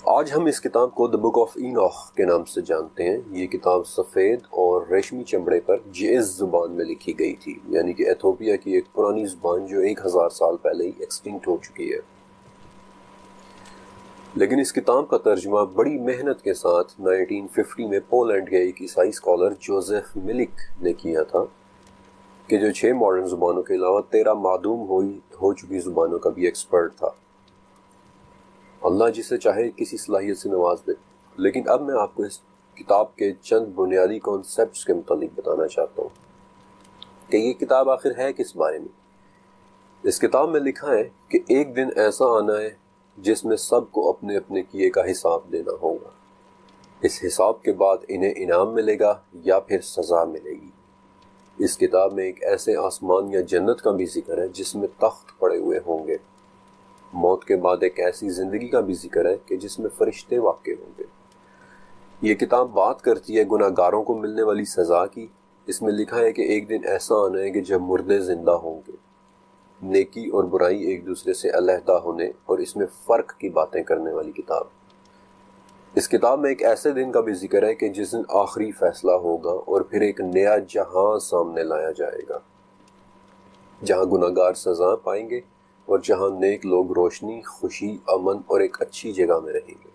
آج ہم اس کتاب کو The Book of Enoch کے نام سے جانتے ہیں۔ یہ کتاب سفید اور ریشمی چمڑے پر جیز زبان میں لکھی گئی تھی، یعنی کہ ایتھوپیا کی ایک پرانی زبان جو 1000 سال پہلے ہی ایکسٹنکٹ ہو چکی ہے۔ لیکن اس کتاب کا ترجمہ بڑی محنت کے ساتھ 1950 میں پولینڈ کے ایک عیسائی اسکالر جوزف ملک نے کیا تھا، کہ جو 6 ماڈرن زبانوں کے علاوہ 13 معدوم ہو چکی زبانوں کا بھی ایکسپرٹ تھا۔ اللہ جسے چاہے کسی صلاحیت سے نواز دے۔ لیکن اب میں آپ کو اس کتاب کے چند بنیادی کانسیپٹس کے متعلق بتانا چاہتا ہوں کہ یہ کتاب آخر ہے کس بارے میں۔ اس کتاب میں لکھا ہے کہ ایک دن ایسا آنا ہے جس میں سب کو اپنے اپنے کیے کا حساب دینا ہوگا۔ اس حساب کے بعد انہیں انعام ملے گا یا پھر سزا ملے گی۔ اس کتاب میں ایک ایسے آسمان یا جنت کا بھی ذکر ہے جس میں تخت پڑے ہوئے ہوں گے۔ موت کے بعد ایک ایسی زندگی کا بھی ذکر ہے کہ جس میں فرشتے واقع ہوں گے۔ یہ کتاب بات کرتی ہے گناہ گاروں کو ملنے والی سزا کی۔ اس میں لکھا ہے کہ ایک دن ایسا آنا ہے کہ جب مردے زندہ ہوں گے۔ نیکی اور برائی ایک دوسرے سے علیحدہ ہونے اور اس میں فرق کی باتیں کرنے والی کتاب۔ اس کتاب میں ایک ایسے دن کا بھی ذکر ہے کہ جس دن آخری فیصلہ ہوگا اور پھر ایک نیا جہاں سامنے لایا جائے گا، جہاں گناہ گار سزا پائیں گے اور جہاں نیک لوگ روشنی، خوشی، امن اور ایک اچھی جگہ میں رہیں گے۔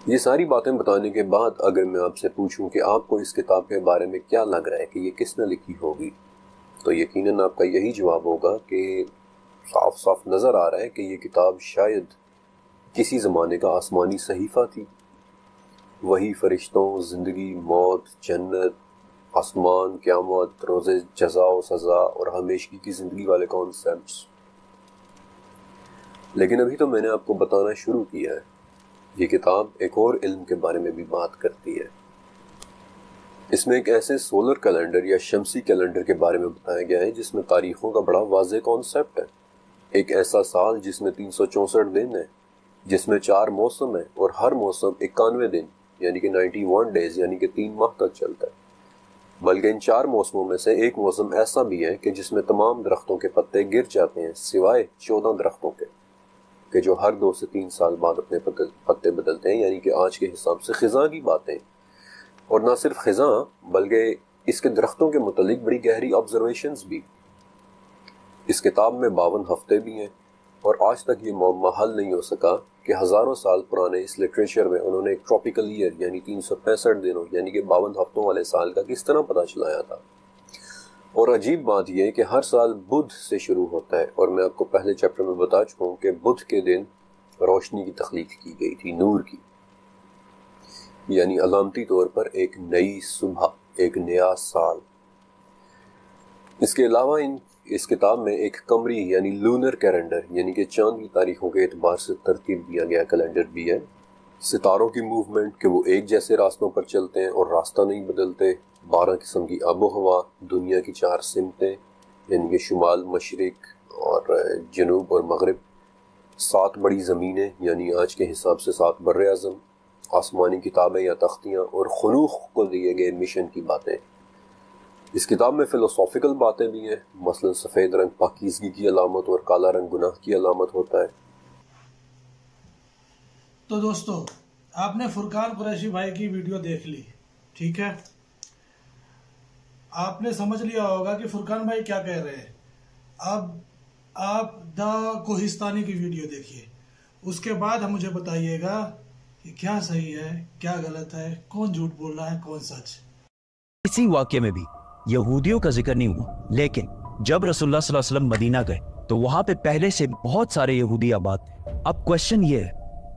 یہ ساری باتیں بتانے کے بعد اگر میں آپ سے پوچھوں کہ آپ کو اس کتاب کے بارے میں کیا لگ رہا ہے کہ یہ کس نے لکھی ہوگی، تو یقیناً آپ کا یہی جواب ہوگا کہ صاف صاف نظر آ رہا ہے کہ یہ کتاب شاید کسی زمانے کا آسمانی صحیفہ تھی۔ وہی فرشتوں، زندگی، موت، جنت، آسمان، قیامت، روز جزا و سزا اور ہمیشگی کی زندگی والے کانسیپٹس۔ لیکن ابھی تو میں نے آپ کو بتانا شروع کیا ہے۔ یہ کتاب ایک اور علم کے بارے میں بھی بات کرتی ہے۔ اس میں ایک ایسے سولر کیلنڈر یا شمسی کیلنڈر کے بارے میں بتایا گیا ہے جس میں تاریخوں کا بڑا واضح کانسیپٹ ہے۔ ایک ایسا سال جس میں 364 دن ہے، جس میں 4 موسم ہیں اور ہر موسم 91 دن یعنی کہ 91 ڈیز یعنی کہ 3 ماہ تک چلتا ہے۔ بلکہ ان 4 موسموں میں سے ایک موسم ایسا بھی ہے کہ جس میں تمام درختوں کے پتے گر جاتے ہیں سوائے 14 درختوں کے، کہ جو ہر 2 سے 3 سال بعد اپنے پتے بدلتے ہیں، یعنی کہ آج کے حساب سے خزاں کی باتیں۔ اور نہ صرف خزاں بلکہ اس کے درختوں کے متعلق بڑی گہری آبزرویشنز بھی۔ اس کتاب میں 52 ہفتے بھی ہیں اور آج تک یہ معمہ حل نہیں ہو سکا کہ ہزاروں سال پرانے اس لٹریچر میں انہوں نے ایک ٹراپیکل ایئر یعنی 365 دنوں یعنی کہ 52 ہفتوں والے سال کا کس طرح پتہ چلایا تھا۔ اور عجیب بات یہ ہے کہ ہر سال بدھ سے شروع ہوتا ہے، اور میں آپ کو پہلے چیپٹر میں بتا چکا ہوں کہ بدھ کے دن روشنی کی تخلیق کی گئی تھی، نور کی، یعنی علامتی طور پر ایک نئی صبح، ایک نیا سال۔ اس کے علاوہ اس کتاب میں ایک قمری یعنی لونر کیلنڈر یعنی کہ چاند کی تاریخوں کے اعتبار سے ترتیب دیا گیا کیلنڈر بھی ہے۔ ستاروں کی موومنٹ کہ وہ ایک جیسے راستوں پر چلتے ہیں اور راستہ نہیں بدلتے، 12 قسم کی آب و ہوا، دنیا کی 4 سمتیں یعنی کہ شمال، مشرق اور جنوب اور مغرب، 7 بڑی زمینیں یعنی آج کے حساب سے 7 بر اعظم، آسمانی کتابیں یا تختیاں اور خنوخ کو دیے گئے مشن کی باتیں۔ اس کتاب میں فلسافیکل باتیں بھی ہیں، مثلا سفید رنگ پاکیزگی کی علامت اور کالا رنگ گناہ کی علامت ہوتا ہے۔ تو دوستو، آپ نے فرقان قریشی بھائی کی ویڈیو دیکھ لی، ٹھیک ہے؟ آپ نے سمجھ لیا ہوگا کہ فرقان بھائی کیا کہہ رہے ہیں۔ اب آپ دا کوہستانی کی ویڈیو دیکھیے، اس کے بعد مجھے بتائیے گا کہ کیا صحیح ہے، کیا غلط ہے، کون جھوٹ بول رہا ہے، کون سچ۔ اسی واقعے میں بھی یہودیوں کا ذکر نہیں ہوا، لیکن جب رسول اللہ صلی اللہ علیہ وسلم مدینہ گئے تو وہاں پہ پہلے سے بہت سارے یہودی آباد تھے۔ اب کوشچن یہ ہے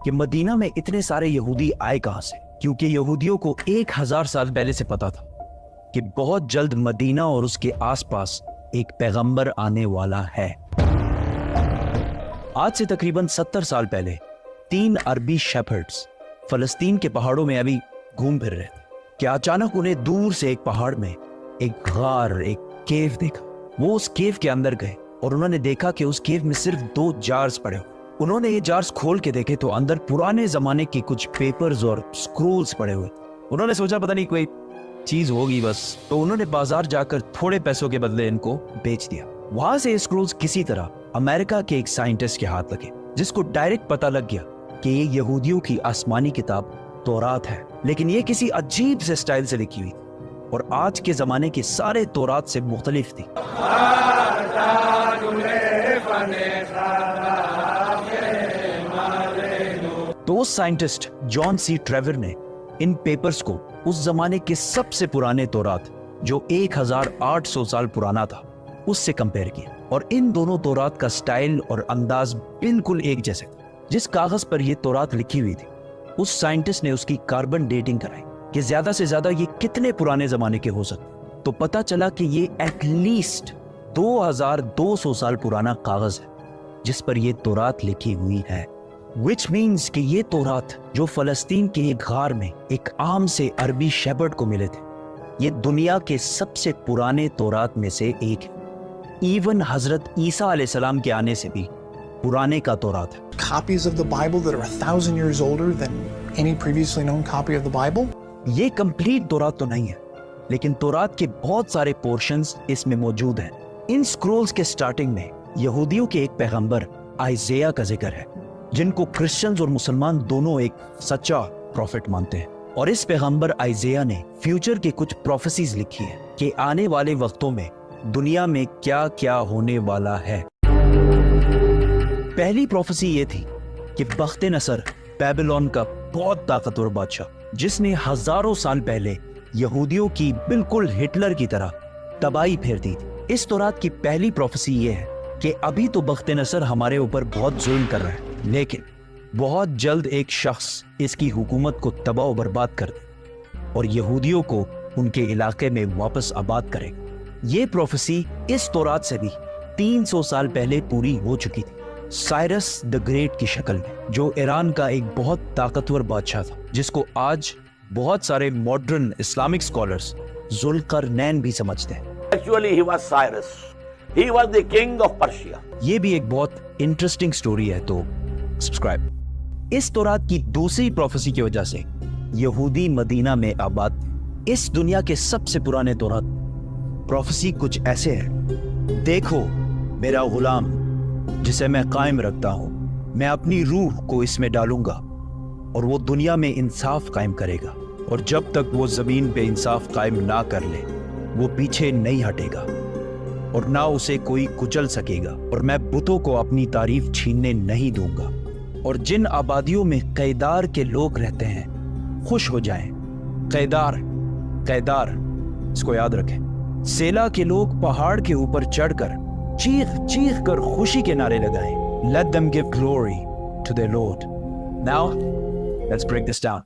کہ مدینہ میں اتنے سارے یہودی آئے کہاں سے؟ کیونکہ یہودیوں کو 1000 سال پہلے سے پتا تھا کہ بہت جلد مدینہ اور اس کے آس پاس ایک پیغمبر آنے والا ہے۔ آج سے تقریباً 70 سال پہلے 3 عربی شیپھرڈز فلسطین کے پہاڑوں میں ابھی گھوم پھر رہے تھے کہ اچانک انہیں دور سے ایک پہاڑ میں ایک غار، ایک کیو دیکھا۔ وہ اس کیو کے اندر گئے اور انہوں نے دیکھا کہ اس کیو میں صرف 2 جارز پڑے ہوئے۔ انہوں نے یہ جارز کھول کے دیکھے تو اندر پرانے زمانے کی کچھ پیپرز اور سکرولز پڑے ہوئے۔ انہوں نے سوچا پتہ نہیں کوئی چیز ہوگی بس، تو انہوں نے بازار جا کر تھوڑے پیسوں کے بدلے ان کو بیچ دیا۔ وہاں سے یہ سکرولز کسی طرح امریکہ کے ایک سائنٹسٹ کے ہاتھ لگے جس کو ڈائریکٹ پتہ لگ گیا کہ یہ یہودیوں کی آسمانی کتاب تورات ہے، لیکن یہ کسی عجیب سے سٹائل سے لکھی ہوئی اور آج کے زمانے کے سارے تورات سے مختلف تھی۔ تو اس سائنٹسٹ جان سی ٹریور نے ان پیپرز کو اس زمانے کے سب سے پرانے تورات جو 1800 سال پرانا تھا اس سے کمپیئر کیا، اور ان دونوں تورات کا سٹائل اور انداز بالکل ایک جیسے تھا۔ جس کاغذ پر یہ تورات لکھی ہوئی تھی اس سائنٹسٹ نے اس کی کاربن ڈیٹنگ کرائی کہ زیادہ سے زیادہ یہ کتنے پرانے زمانے کے ہو سکتے، تو پتہ چلا کہ یہ ایٹ لیسٹ 2200 سال پرانا کاغذ ہے جس پر یہ تورات لکھی ہوئی ہے، which means کہ یہ تورات جو فلسطین کے ایک غار میں ایک عام سے عربی شیپرڈ کو ملے تھے، یہ دنیا کے سب سے پرانے تورات میں سے ایک ہے۔ ایون حضرت عیسیٰ علیہ السلام کے آنے سے بھی پرانے کا تورات ہے۔ Copies of the Bible that are 1,000 years older than any previously known copy of the Bible. یہ کمپلیٹ تورات تو نہیں ہے، لیکن تورات کے بہت سارے پورشنز اس میں موجود ہیں۔ ان سکرولز کے سٹارٹنگ میں یہودیوں کے ایک پیغمبر آئزیہ کا ذکر ہے، جن کو کرسچنز اور مسلمان دونوں ایک سچا پروفٹ مانتے ہیں، اور اس پیغمبر آئزیہ نے فیوچر کے کچھ پروفیسیز لکھی ہیں کہ آنے والے وقتوں میں دنیا میں کیا کیا ہونے والا ہے۔ پہلی پروفیسی یہ تھی کہ بخت نصر بیبلون کا بہت طاقتور بادشاہ جس نے ہزاروں سال پہلے یہودیوں کی بالکل ہٹلر کی طرح تباہی پھیر دی تھی۔ اس تورات کی پہلی پروفیسی یہ ہے کہ ابھی تو بخت نصر ہمارے اوپر بہت ظلم کر رہا ہے، لیکن بہت جلد ایک شخص اس کی حکومت کو تباہ و برباد کر دے اور یہودیوں کو ان کے علاقے میں واپس آباد کرے گا۔ یہ پروفیسی اس تورات سے بھی 300 سال پہلے پوری ہو چکی تھی، سائرس دی گریٹ کی شکل میں، جو ایران کا ایک بہت طاقتور بادشاہ تھا جس کو آج بہت سارے ماڈرن اسلامک اسکالرز ذوالقرنین بھی سمجھتے ہیں۔ Actually, he was Cyrus. He was the king of Persia. یہ بھی ایک بہت انٹرسٹنگ سٹوری ہے، تو سبسکرائب۔ اس تورات کی دوسری پروفیسی کی وجہ سے یہودی مدینہ میں آباد تھے۔ اس دنیا کے سب سے پرانے تورات پروفیسی کچھ ایسے ہے: دیکھو میرا غلام جسے میں قائم رکھتا ہوں، میں اپنی روح کو اس میں ڈالوں گا اور وہ دنیا میں انصاف قائم کرے گا، اور جب تک وہ زمین پہ انصاف قائم نہ کر لے وہ پیچھے نہیں ہٹے گا اور نہ اسے کوئی کچل سکے گا، اور میں بتوں کو اپنی تعریف چھیننے نہیں دوں گا۔ اور جن آبادیوں میں قیدار کے لوگ رہتے ہیں خوش ہو جائیں۔ قیدار اس کو یاد رکھیں۔ سیلا کے لوگ پہاڑ کے اوپر چڑھ کر چیخ کر خوشی کے نعرے لگائیں۔ Let them give glory to their Lord. Now, let's break this down.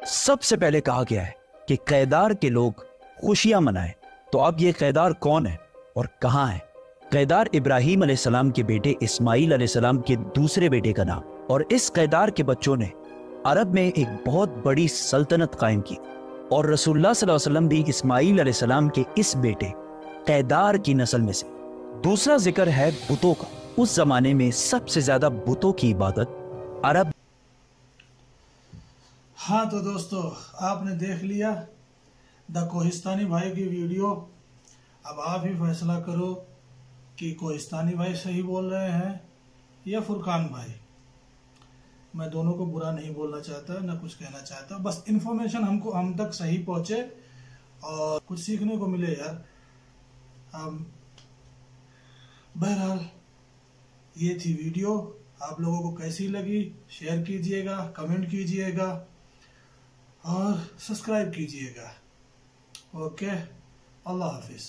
سب سے پہلے کہا گیا ہے کہ قیدار کے لوگ خوشیاں منائیں، تو اب یہ قیدار کون ہے اور کہاں ہے؟ قیدار ابراہیم علیہ السلام کے بیٹے اسماعیل علیہ السلام کے دوسرے بیٹے کا نام، اور اس قیدار کے بچوں نے عرب میں ایک بہت بڑی سلطنت قائم کی، اور رسول اللہ صلی اللہ علیہ وسلم بھی اسماعیل علیہ السلام کے اس بیٹے قیدار کی نسل میں سے۔ دوسرا ذکر ہے بتوں کا۔ اس زمانے میں سب سے زیادہ بتوں کی عبادت عرب۔ ہاں تو دوستو، آپ نے دیکھ لیا دا کوہستانی بھائی کی ویڈیو۔ اب آپ ہی فیصلہ کرو کہ کوہستانی بھائی صحیح بول رہے ہیں یا فرقان بھائی۔ میں دونوں کو برا نہیں بولنا چاہتا، نہ کچھ کہنا چاہتا، بس انفارمیشن ہم تک صحیح پہنچے اور کچھ سیکھنے کو ملے یار۔ بہرحال یہ تھی ویڈیو، آپ لوگوں کو کیسی لگی شیئر کیجئے گا، کمنٹ کیجئے گا اور سبسکرائب کیجئے گا۔ اوکے، اللہ حافظ۔